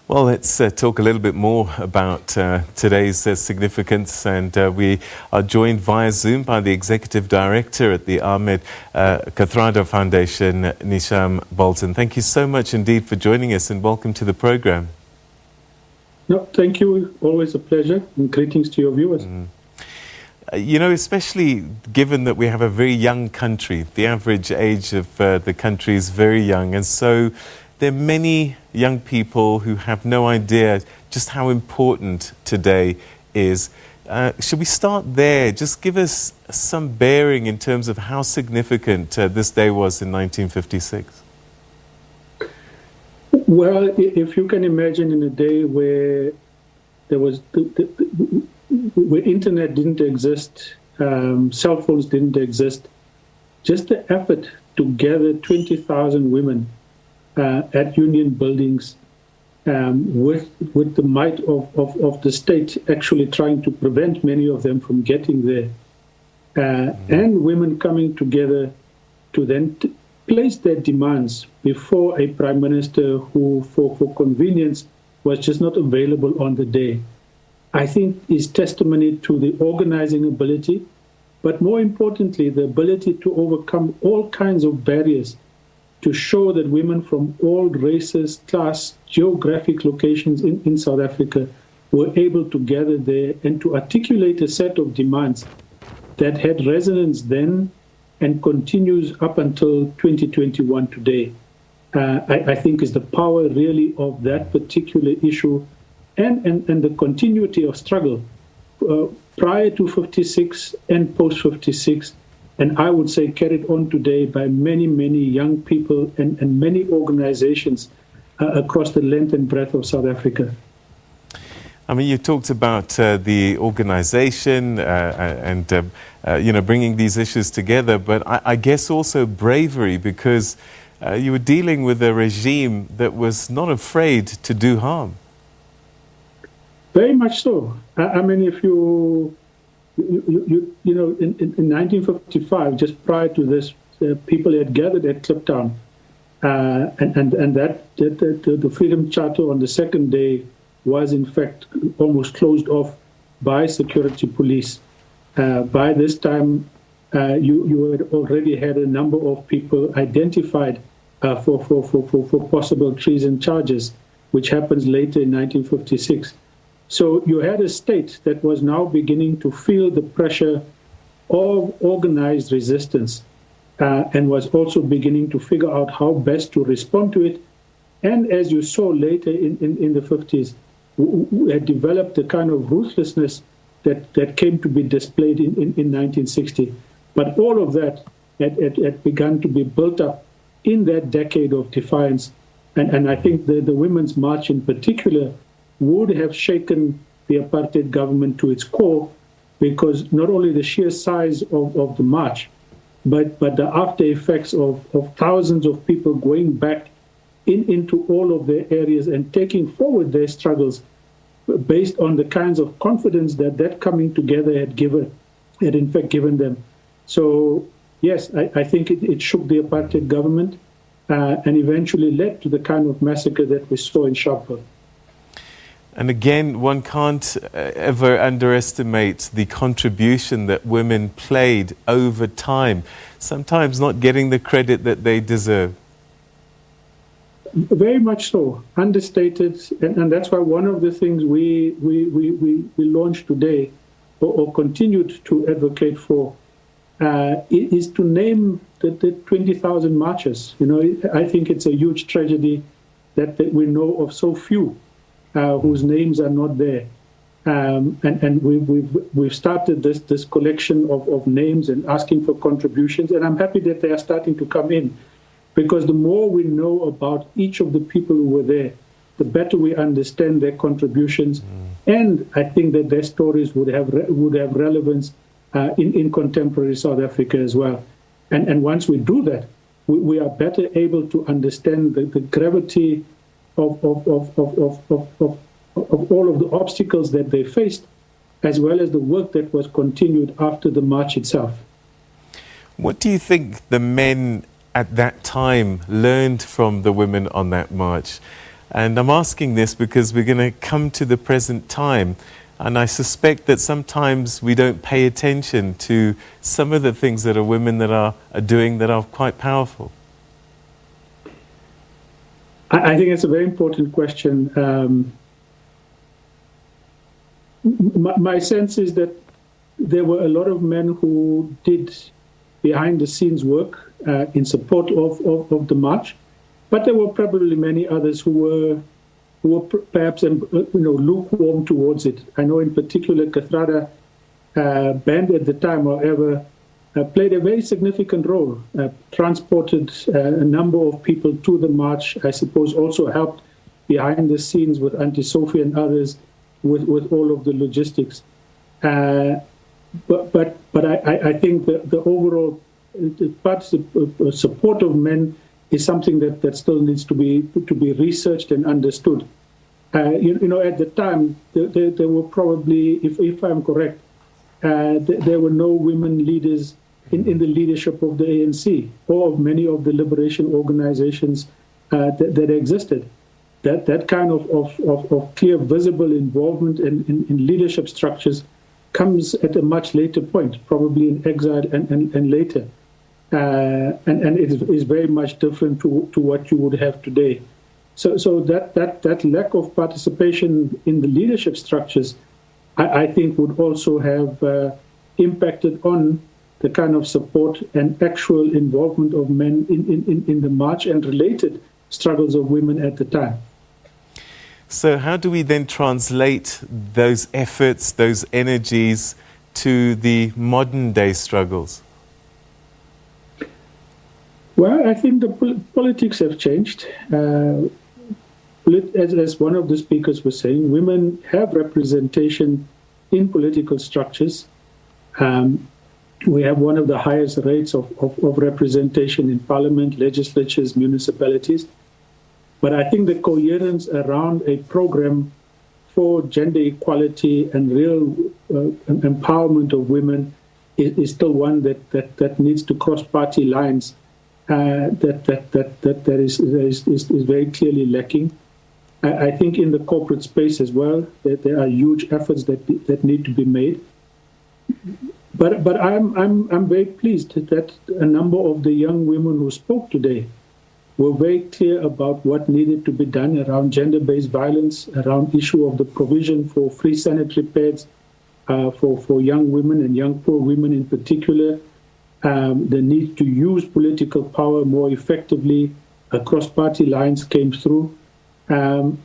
Well, let's talk a little bit more about today's significance, and we are joined via Zoom by the Executive Director at the Ahmed Kathrada Foundation, Neesham Balton. Thank you so much indeed for joining us, and welcome to the program. No, thank you. Always a pleasure, and greetings to your viewers. You know, especially given that we have a very young country, the average age of the country is very young, and so there are many young people who have no idea just how important today is. Should we start there? Just give us some bearing in terms of how significant this day was in 1956. Well, if you can imagine, in a day where there was where internet didn't exist, cell phones didn't exist, just the effort to gather 20,000 women at union buildings, with the might of the state actually trying to prevent many of them from getting there, and women coming together to then place their demands before a prime minister who, for convenience, was just not available on the day, I think is testimony to the organizing ability, but more importantly, the ability to overcome all kinds of barriers to show that women from all races, class, geographic locations in South Africa were able to gather there and to articulate a set of demands that had resonance then and continues up until 2021 today. I think is the power really of that particular issue and the continuity of struggle prior to 56 and post 56. And I would say carried on today by many, many young people and many organizations across the length and breadth of South Africa. I mean, you talked about the organization and bringing these issues together, but I guess also bravery, because you were dealing with a regime that was not afraid to do harm. Very much so. I mean, if you know, in 1955, just prior to this, people had gathered at Kliptown, and that the Freedom Charter on the second day was in fact almost closed off by security police. By this time, you had already had a number of people identified for possible treason charges, which happens later in 1956. So you had a state that was now beginning to feel the pressure of organized resistance, and was also beginning to figure out how best to respond to it. And as you saw later in the 50s, we had developed a kind of ruthlessness that came to be displayed in 1960. But all of that had begun to be built up in that decade of defiance. And I think the Women's March in particular would have shaken the apartheid government to its core, because not only the sheer size of the march, but the after effects of thousands of people going back into all of their areas and taking forward their struggles based on the kinds of confidence that coming together had in fact given them. So yes, I think it shook the apartheid government and eventually led to the kind of massacre that we saw in Sharpeville. And again, one can't ever underestimate the contribution that women played over time, sometimes not getting the credit that they deserve. Very much so, understated, and that's why one of the things we launched today, or continued to advocate for, is to name the 20,000 marchers. You know, I think it's a huge tragedy that we know of so few whose names are not there, and we've started this collection of names and asking for contributions, and I'm happy that they are starting to come in, because the more we know about each of the people who were there, the better we understand their contributions, and I think that their stories would have relevance in contemporary South Africa as well. And once we do that, we are better able to understand the gravity of all of the obstacles that they faced, as well as the work that was continued after the march itself. What do you think the men at that time learned from the women on that march? And I'm asking this because we're going to come to the present time. And I suspect that sometimes we don't pay attention to some of the things that women that are doing that are quite powerful. I think it's a very important question. My sense is that there were a lot of men who did behind-the-scenes work in support of the march, but there were probably many others who were perhaps lukewarm towards it. I know in particular Kathrada band at the time, however, played a very significant role, transported a number of people to the march, I suppose also helped behind the scenes with Auntie Sophie and others with all of the logistics. But I think the overall support of men is something that still needs to be researched and understood. At the time, there were probably, if I'm correct, there were no women leaders in the leadership of the ANC or of many of the liberation organizations that existed. That kind of clear, visible involvement in leadership structures comes at a much later point, probably in exile and later. And it is very much different to what you would have today. So that lack of participation in the leadership structures, I think, would also have impacted on the kind of support and actual involvement of men in the march and related struggles of women at the time. So how do we then translate those efforts, those energies to the modern day struggles? Well, I think the politics have changed. As one of the speakers was saying, women have representation in political structures. We have one of the highest rates of representation in parliament, legislatures, municipalities. But I think the coherence around a program for gender equality and real empowerment of women is still one that needs to cross party lines. That is very clearly lacking. I think in the corporate space as well, that there are huge efforts that need to be made. But I'm very pleased that a number of the young women who spoke today were very clear about what needed to be done around gender-based violence, around issue of the provision for free sanitary pads for young women and young poor women in particular, the need to use political power more effectively across party lines came through, and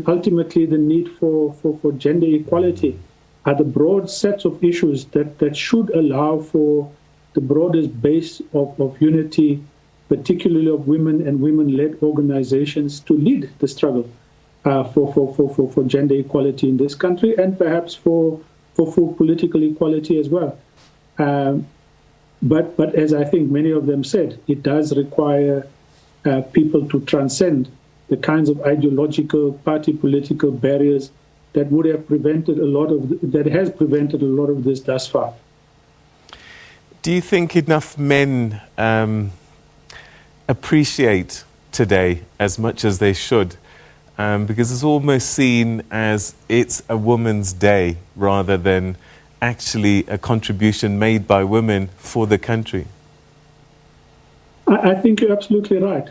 ultimately the need for gender equality are the broad sets of issues that should allow for the broadest base of unity, particularly of women and women-led organizations, to lead the struggle for gender equality in this country, and perhaps for full political equality as well. But as I think many of them said, it does require people to transcend the kinds of ideological, party political barriers that would have prevented that has prevented a lot of this thus far. Do you think enough men appreciate today as much as they should? Because it's almost seen as it's a woman's day rather than actually a contribution made by women for the country. I think you're absolutely right.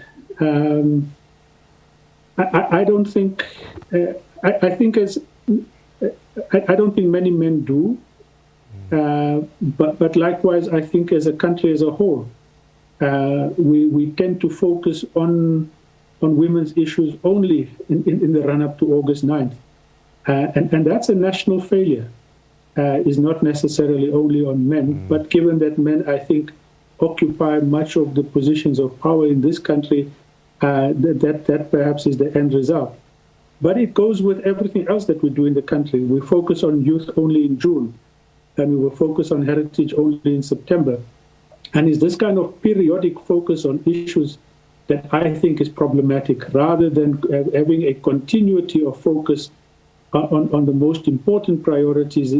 I don't think I don't think many men do, but likewise, I think as a country as a whole, we tend to focus on women's issues only in the run-up to August 9th. And that's a national failure. Is not necessarily only on men, but given that men, I think, occupy much of the positions of power in this country, that perhaps is the end result. But it goes with everything else that we do in the country. We focus on youth only in June, and we will focus on heritage only in September. And it's this kind of periodic focus on issues that I think is problematic, rather than having a continuity of focus on the most important priorities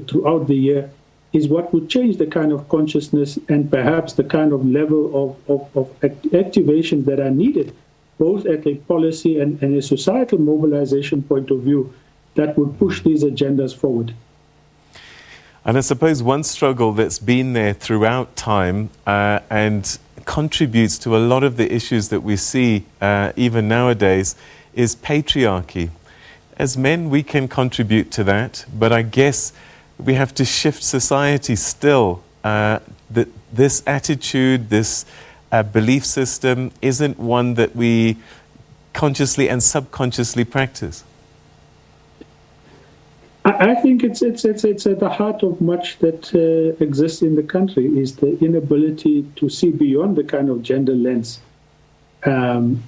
throughout the year, is what would change the kind of consciousness and perhaps the kind of level of activations that are needed both at a policy and a societal mobilization point of view, that would push these agendas forward. And I suppose one struggle that's been there throughout time and contributes to a lot of the issues that we see even nowadays is patriarchy. As men, we can contribute to that, but I guess we have to shift society still. That this attitude, this belief system isn't one that we consciously and subconsciously practice. I think it's at the heart of much that exists in the country, is the inability to see beyond the kind of gender lens, it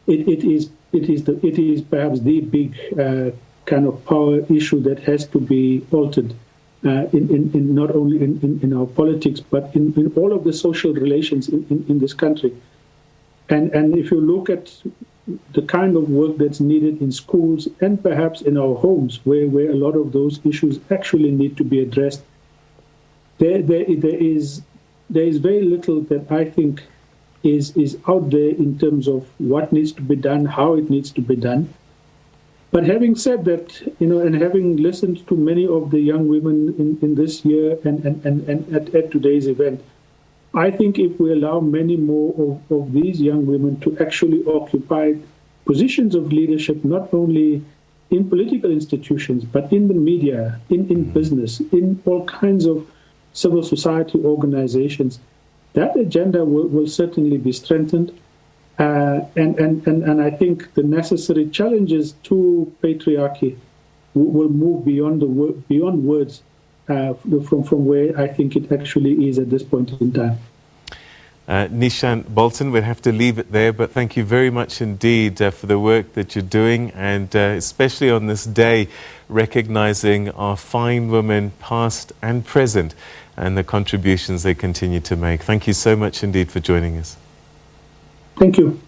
is perhaps the big kind of power issue that has to be altered in not only in our politics but in all of the social relations in this country. And if you look at the kind of work that's needed in schools and perhaps in our homes, where a lot of those issues actually need to be addressed, there is very little that I think is out there in terms of what needs to be done, how it needs to be done. But having said that, and having listened to many of the young women in this year and at today's event, I think if we allow many more of these young women to actually occupy positions of leadership, not only in political institutions, but in the media, in business, in all kinds of civil society organizations, that agenda will certainly be strengthened. And I think the necessary challenges to patriarchy will move beyond words from where I think it actually is at this point in time. Neesham Balton, we'll have to leave it there, but thank you very much indeed for the work that you're doing, and especially on this day, recognizing our fine women, past and present, and the contributions they continue to make. Thank you so much indeed for joining us. Thank you.